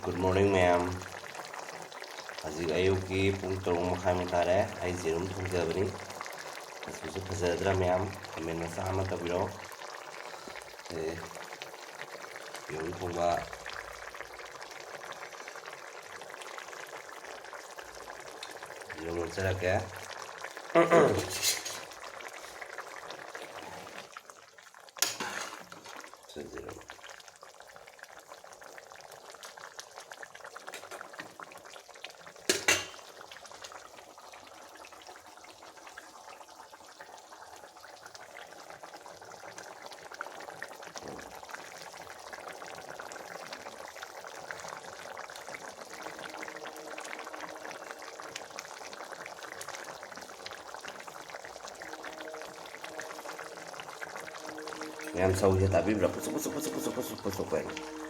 Good morning ꯃꯌꯥꯝ. ꯍꯧꯖꯤꯛ ꯑꯌꯨꯛꯀꯤ ꯄꯨꯡ 6:30 ꯇꯥꯔꯦ. ꯑꯩ ꯌꯦꯔꯨꯝ ꯊꯣꯡꯖꯕꯅꯤ. ꯃꯆꯨꯁꯨ ꯐꯖꯗ꯭ꯔꯥ ꯃꯌꯥꯝ? ꯀꯃꯦꯟ ꯃꯆꯥ ꯑꯃ ꯇꯧꯕꯤꯔꯛꯑꯣ. ꯌꯦꯔꯨꯝ ꯊꯣꯡꯕ ꯌꯦꯔꯨꯝ ꯍꯥꯞꯆꯔꯛꯀꯦ. ꯃꯌꯥꯝ ꯁꯧꯁꯦ ꯇꯥꯕꯤꯕ꯭ꯔꯥ? ꯄꯨꯁꯨꯛ ꯄꯨꯁꯨꯛ ꯄꯨꯁꯨꯛ ꯄꯨꯁꯨꯛ ꯄꯨꯁꯨꯛ ꯄꯨꯁꯨꯛ ꯍꯥꯏꯅ.